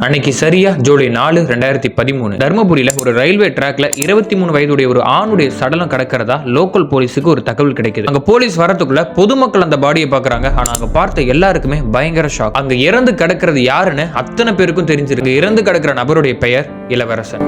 அன்னைக்கு சரியா ஜூலை 4, 2013 தர்மபுரியில ஒரு ரயில்வே டிராக்ல 23 வயதுடைய ஒரு ஆணுடைய சடலம் கிடக்கிறதா லோக்கல் போலீஸுக்கு ஒரு தகவல் கிடைக்குது. அங்க போலீஸ் வரதுக்குள்ள பொதுமக்கள் அந்த பாடியை பாக்குறாங்க. ஆனா அங்க பார்த்த எல்லாருக்குமே பயங்கர ஷாக். அங்க இறந்து கிடக்கிறது யாருன்னு அத்தனை பேருக்கும் தெரிஞ்சிருக்கு. இறந்து கிடக்கிற நபருடைய பெயர் இளவரசன்.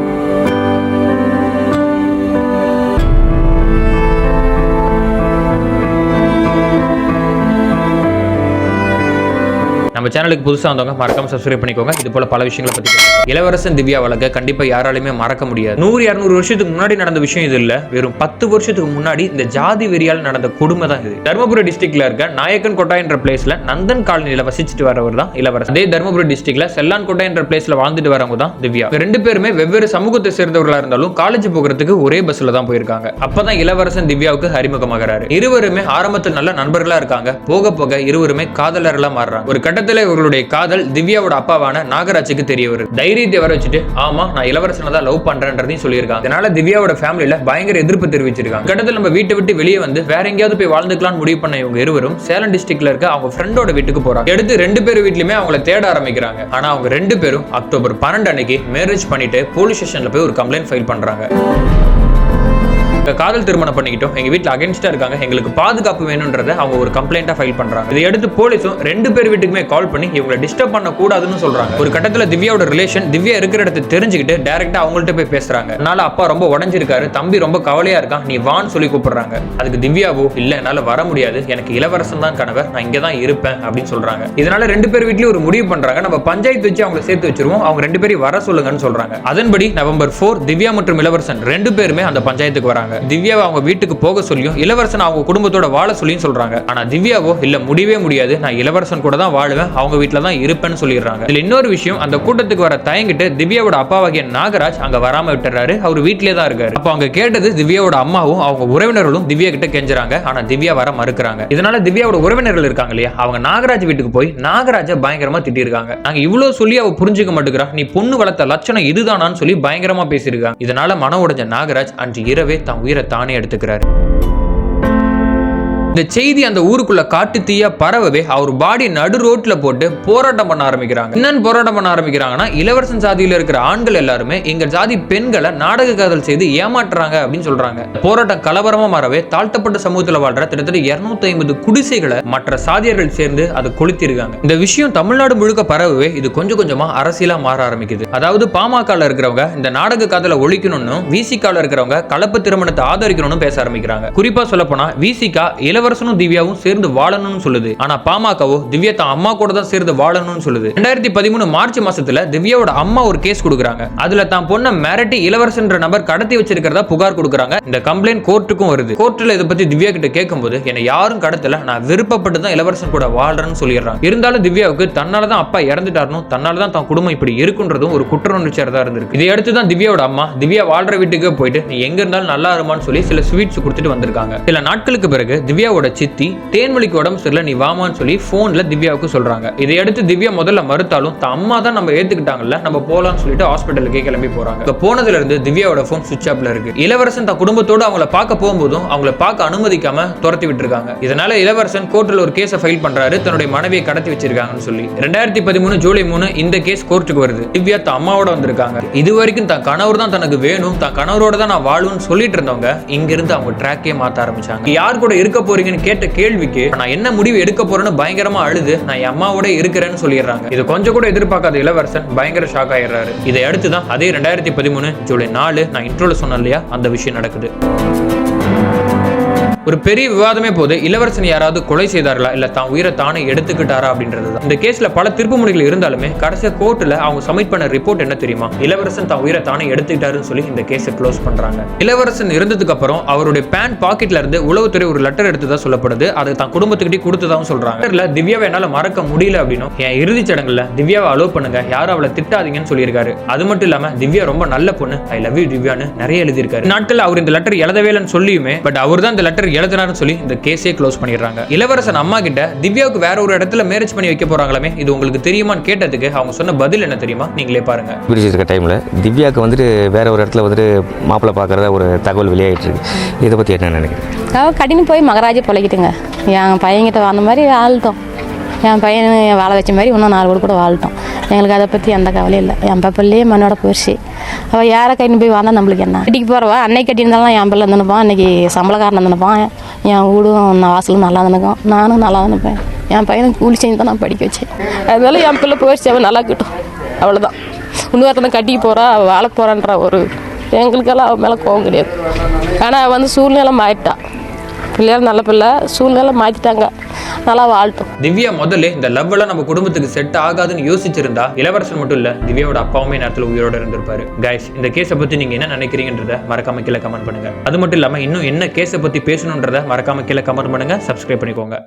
நம்ம சேனலுக்கு புதுசாக வந்தவங்க மறக்காம சப்ஸ்கிரைப் பண்ணிக்கோங்க. இது போல பல விஷயங்களை பத்தி இளவரசன் திவ்யா வழக்க கண்டிப்பா யாராலுமே மறக்க முடியாது. 100-200 வருஷத்துக்கு முன்னாடி நடந்த விஷயம் இது இல்ல. வெறும் 10 வருஷத்துக்கு முன்னாடி இந்த ஜாதி வெறியால் நடந்த கொடுமை தான் இது. தர்மபுரி டிஸ்ட்ரிக்ட்ல இருக்க நாயக்கன் கோட்டா என்ற பிளேஸ்ல நந்தன் காலனியில வசிச்சுட்டு வரவர் தான் இளவரசன். அதே தர்மபுரி டிஸ்ட்ரிக்ட்ல செல்லான் கோட்டா என்ற பிளேஸ்ல வாழ்ந்துட்டு வரவங்க தான் திவ்யா. ரெண்டு பேருமே வெவ்வேறு சமூகத்தை சேர்ந்தவர்களா இருந்தாலும் காலேஜ் போகிறதுக்கு ஒரே பஸ்ல தான் போயிருக்காங்க. அப்பதான் இளவரசன் திவ்யாவுக்கு அறிமுகமாகிறாரு. இருவருமே ஆரம்பத்தில் நல்ல நண்பர்களா இருக்காங்க. போக போக இருவருமே காதலர்களா மாறுறாங்க. ஒரு கட்டத்தில் இவர்களுடைய காதல் திவ்யாவோட அப்பாவான நாகராஜுக்கு தெரிய வருது. தைரியத்தை வர வச்சுட்டு ஆமா நான் இளவரசனை தான் லவ் பண்றேன்றதையும் சொல்லியிருக்காங்க. அதனால திவ்யாவோட ஃபேமிலியில பயங்கர எதிர்ப்பு தெரிவிச்சிருக்காங்க. கட்டத்தில் நம்ம வீட்டை விட்டு வெளியே வந்து வேற எங்கேயாவது போய் வாழ்ந்துக்கலாம் முடிவு பண்ண இவங்க இருவரும் சேலம் டிஸ்ட்ரிக்ட்ல இருக்க அவங்க ஃப்ரெண்டோட வீட்டுக்கு போறாங்க. எடுத்து 2 பேர் வீட்லயுமே அவங்கள தேட ஆரம்பிக்கிறாங்க. ஆனா அவங்க 2 பேரும் அக்டோபர் 12 அன்னைக்கு மேரேஜ் பண்ணிட்டு போலீஸ் ஸ்டேஷன்ல போய் ஒரு கம்ப்ளைண்ட் ஃபைல் பண்றாங்க. காதல் திருமணம் பண்ணிக்கிட்டோம், எங்க வீட்டுல அகைன்ஸ்டா இருக்காங்க, எங்களுக்கு பாதுகாப்பு வேணும்ன்றத அவங்க ஒரு கம்ப்ளைண்டா ஃபைல் பண்றாங்க. இதை எடுத்து போலீஸும் 2 பேர் வீட்டுக்குமே கால் பண்ணி இவங்களை டிஸ்டர்ப் பண்ண கூடாதுன்னு சொல்றாங்க. ஒரு கட்டத்துல திவ்யாவோட ரிலேஷன் திவ்யா இருக்கிற இடத்தை தெரிஞ்சுக்கிட்டு டைரக்டா அவங்கள்ட்ட போய் பேசுறாங்க. அதனால அப்பா ரொம்ப உடஞ்சிருக்காரு, தம்பி ரொம்ப கவலையா இருக்கான், நீ வான்னு சொல்லி கூப்பிடுறாங்க. அதுக்கு திவ்யாவோ இல்ல என்னால வர முடியாது, எனக்கு இளவரசன் தான் கணவர், நான் இங்க தான் இருப்பேன் அப்படின்னு சொல்றாங்க. இதனால 2 பேர் வீட்லயும் ஒரு முடிவு பண்றாங்க, நம்ம பஞ்சாயத்து வச்சு அவங்களை சேர்த்து வச்சிருவோம், அவங்க 2 பேரும் வர சொல்லுங்கன்னு சொல்றாங்க. அதன்படி நவம்பர் 4 திவ்யா மற்றும் இளவரசன் 2 பேருமே அந்த பஞ்சாயத்துக்கு வராங்க. திவ்யாவை அவங்க வீட்டுக்கு போக சொல்லியும் இளவரசன் அவங்க குடும்பத்தோட வாழ சொல்லியும் சொல்றாங்க. ஆனா திவ்யாவோ இல்ல முடியவே முடியாது, நான் இளவரசன் கூட தான் வாழுவேன், அவங்க வீட்டுல தான் இருப்பேன்னு சொல்லிடுறாங்க. இதுல இன்னொரு விஷயம், அந்த கூட்டத்துக்கு வர தயங்கிட்டு திவ்யாவோட அப்பாவாகிய நாகராஜ் அங்க வராம விட்டுறாரு. அவர் வீட்டிலே தான் இருக்காரு. அப்ப அவங்க கேட்டது திவ்யாவோட அம்மாவும் அவங்க உறவினர்களும் திவ்யா கிட்ட கெஞ்சுறாங்க. ஆனா திவ்யா வர மறுக்கிறாங்க. இதனால திவ்யாவோட உறவினர்கள் இருக்காங்க இல்லையா, அவங்க நாகராஜ் வீட்டுக்கு போய் நாகராஜ பயங்கரமா திட்டிருக்காங்க. நாங்க இவ்வளவு சொல்லி அவ புரிஞ்சுக்க மாட்டேங்கிறா, நீ பொண்ணு வளர்த்த லட்சணம் இதுதானான்னு சொல்லி பயங்கரமா பேசியிருக்காங்க. இதனால மன உடைஞ்ச நாகராஜ் அன்று இரவே தன் உயிரை தானே எடுத்துக்கிறாரு. இந்த செய்தி அந்த ஊருக்குள்ள காட்டு தீயா பரவவே அவர் பாடி நடு ரோட்ல போட்டு போராட்டம் பண்ண ஆரம்பிக்கிறாங்க. என்னன்னு போராட்டம் பண்ண ஆரம்பிக்கிறாங்கன்னா, இளவரசன் சாதியில இருக்கிற ஆண்கள் எல்லாருமே எங்க ஜாதி பெண்களை நாடக காதல் செய்து ஏமாற்றுறாங்க அப்படின்னு சொல்றாங்க. போராட்டம் கலவரமா மாறவே தாழ்த்தப்பட்ட சமூகத்தில் வாழ்ற கிட்டத்தட்ட 250 குடிசைகளை மற்ற சாதியர்கள் சேர்ந்து அதை கொளுத்திருக்காங்க. இந்த விஷயம் தமிழ்நாடு முழுக்க பரவவே இது கொஞ்சம் கொஞ்சமா அரசியலா மாற ஆரம்பிக்குது. அதாவது பாமகல இருக்கிறவங்க இந்த நாடக காதலை ஒழிக்கணும்னு, விசிகால இருக்கிறவங்க கலப்பு திருமணத்தை ஆதரிக்கணும்னு பேச ஆரம்பிக்கிறாங்க. குறிப்பா சொல்ல போனா விசிகா இளவரசனும் திவ்யாவும் சேர்ந்து வாழணும்னு சொல்லுது. ஆனா பாமகவோ திவ்யா தான் அம்மா கூட தான் சேர்ந்து வாழணும்னு சொல்லுது. 2013 மார்ச் மாசத்துல திவ்யாவோட அம்மா ஒரு கேஸ் கொடுக்குறாங்க. அதுல தான் பொண்ணை மிரட்டி இளவரசன்ற நபர் கடத்தி வச்சிருக்கிறதா புகார் கொடுக்குறாங்க. இந்த கம்ப்ளைண்ட் கோர்ட்டுக்கும் வருது. கோர்ட்ல இதை பத்தி திவ்யா கிட்ட கேட்கும்போது என்னை யாரும் கடத்தல, நான் விருப்பப்பட்டு தான் இளவரசன் கூட வாழ்றேன்னு சொல்லிடுறாங்க. இருந்தாலும் திவ்யாவுக்கு தன்னாலதான் அப்பா இறந்துட்டாருன்னு, தன்னாலதான் தான் குடும்பம் இப்படி இருக்குன்றதும் ஒரு குற்ற உணர்ச்சியா தான் இருந்திருக்கு. இதை அடுத்து தான் திவ்யாவோட அம்மா திவ்யா வாழ்ற வீட்டுக்கு போயிட்டு நீ எங்க இருந்தாலும் நல்லா இருமான்னு சொல்லி சில ஸ்வீட்ஸ் கொடுத்துட்டு வந்திருக்காங்க. சில நாட்களுக்கு பிறகு திவ்யாவோட சித்தி தேன்மொழிக்கு உடம்பு சரியில்லை, நீ வாமான்னு சொல்லி போன்ல திவ்யாவுக்கு சொல்றாங்க. இதை அடுத்து திவ்யா முதல்ல மறுத்தாலும் தான் அம்மா தான் நம்ம ஏத்துக்கிட்டாங்கல்ல, நம்ம போலாம்னு சொல்லிட்டு ஹாஸ்பிட்டலுக்கு கிளம்பி போறாங்க. போனதுல இருந்து திவ்யாவோட போன் சுவிட்ச் ஆஃப்ல இருக்கு. இளவரசன் தான் குடும்பத்தோட அவங்கள பார்க்க போகும்போதும் அவங்கள பார்க்க அனுமதிக்காம துரத்தி விட்டுருக்காங்க. இதனால இளவரசன் கோர்ட்ல ஒரு கேஸை ஃபைல் பண்றாரு, தன்னுடைய மனைவியை கடத்தி வச்சிருக்காங்கன்னு சொல்லி. 2013 ஜூலை 3 இந்த கேஸ் கோர்ட்டுக்கு வருது. திவ்யா தான் அம்மாவோட வந்திருக்காங்க. இது வரைக்கும் தான் கணவர் தான் தனக்கு வேணும், தான் கணவரோட தான் நான் வாழுன்னு சொல்லிட்டு இருந்தவங்க இங்க இருந்து அவங்க ட்ராக்கே மாத்த ஆரம்பிச்சாங்க. யார் கூட இருக்க போறீங்கன்னு கேட்ட கேள்விக்கு நான் என்ன முடிவு எடுக்க போறேன்னு பயங்கரமா அழுது நான் என் அம்மாவோட இருக்கிறேன்னு சொல்லிடுறாங்க. இது கொஞ்சம் கூட எதிர்பார்க்காத இளவரசன் பயங்கர ஷாக் ஆயிடுறாரு. இதை அடுத்துதான் அதே 2013 ஜூலை 4 நான் இன்ட்ரோல சொன்னேன் இல்லையா, அந்த விஷயம் நடக்குது. ஒரு பெரிய விவாதமே போது இளவரசன் யாராவது கொலை செய்தார்களா இல்ல தான் உயிரை தானே எடுத்துக்கிட்டாரா அப்படின்றது. இந்த கேஸ்ல பல திருப்பு முனைகள் இருந்தாலுமே கடைசியா கோர்ட்ல அவங்க சப்மிட் பண்ண ரிப்போர்ட் என்ன தெரியுமா, இளவரசன் தான் உயிரை தானே எடுத்துக்கிட்டாருன்னு சொல்லி இந்த கேஸை க்ளோஸ் பண்றாங்க. இளவரசன் இருந்ததுக்கு அப்புறம் அவருடைய பேண்ட் பாக்கெட்ல இருந்து உளவுத்துறை ஒரு லெட்டர் எடுத்ததா சொல்லப்படுது. அதை தான் குடும்பத்துக்கிட்டே கொடுத்ததாகவும் சொல்றாங்க. திவ்யாவை என்னால மறக்க முடியல அப்படின்னும், என் இறுதி சடங்குல திவ்யாவை அலோவ் பண்ணுங்க, யாரும் அவளை திட்டாதீங்கன்னு சொல்லியிருக்காரு. அது மட்டும் இல்லாம திவ்யா ரொம்ப நல்ல பொண்ணு, ஐ லவ் யூ திவ்யான்னு நிறைய எழுதியிருக்காரு. நாட்கள் அவர் இந்த லெட்டர் எழுதவேலன்னு சொல்லியுமே பட் அவர் தான் இந்த லெட்டர் எழுதினார்னு சொல்லி இந்த கேஸே க்ளோஸ் பண்ணிடுறாங்க. இளவரசன் அம்மா கிட்ட திவ்யாவுக்கு வேற ஒரு இடத்துல மேரேஜ் பண்ணி வைக்க போறாங்களே, இது உங்களுக்கு தெரியுமான்னு கேட்டதுக்கு அவங்க சொன்ன பதில் என்ன தெரியுமா, நீங்களே பாருங்க. பிரிச்சிருக்க டைம்ல திவ்யாவுக்கு வந்துட்டு வேற ஒரு இடத்துல வந்துட்டு மாப்பிள்ளை பார்க்கறத ஒரு தகவல் வெளியாயிட்டு இருக்கு. இதை பத்தி என்ன நினைக்கிறேன்? கடினு போய் மகராஜை பழகிட்டுங்க, என் பையன்கிட்ட அந்த மாதிரி ஆள்தோம் என் பையன் வாழ வச்ச மாதிரி இன்னும் 4 கூட வாழட்டும். எங்களுக்கு அதை பற்றி எந்த கவலையும் இல்லை. என் பிள்ளையே மண்ணோட போயிடுச்சு. அவள் யாரை கட்டின்னு போய் வாழ்ந்தா நம்மளுக்கு என்ன? கட்டிக்கு போகிறவா அன்னைக்கு கட்டியிருந்தாலும் என் பிள்ளை நினைப்பான், அன்றைக்கி சம்பளக்காரன் நினைப்பான், என் வீடும் வாசலும் நல்லா நினைக்கும், நானும் நல்லா நினைப்பேன். என் பையனுக்கு கூலி செஞ்சு தான் நான் படிக்க வச்சேன். அதனால என் பிள்ளை போயிடுச்சு, அவன் நல்லா கிட்டும், அவ்வளோதான். இன்னொருத்தனை கட்டிக்கு போகிறா, அவள் வாழ போகிறான்ற ஒரு எங்களுக்கெல்லாம் அவன் மேலே கோவம் கிடையாது. ஆனால் அவள் சூழ்நிலை மாறிட்டா. பிள்ளையார் நல்ல பிள்ளை, சூழ்நிலை மாற்றிட்டாங்க, நல்லா வாழ்ட்டும். திவ்யா முதல்ல இந்த லவ் எல்லாம் நம்ம குடும்பத்துக்கு செட் ஆகாதுன்னு யோசிச்சிருந்தா இளவரசன் மட்டும் இல்ல, திவ்யாவோட அப்பாவுமே நேரத்தில் உயிரோட இருந்திருப்பாரு. கைஸ், இந்த கேஸை பத்தி நீங்க என்ன நினைக்கிறீங்கன்றத மறக்காம கீழே கமெண்ட் பண்ணுங்க. அது மட்டும் இல்லாம இன்னும் என்ன கேஸை பத்தி பேசணுன்றத மறக்காம கீழே கமெண்ட் பண்ணுங்க. சப்ஸ்கிரைப் பண்ணிக்கோங்க.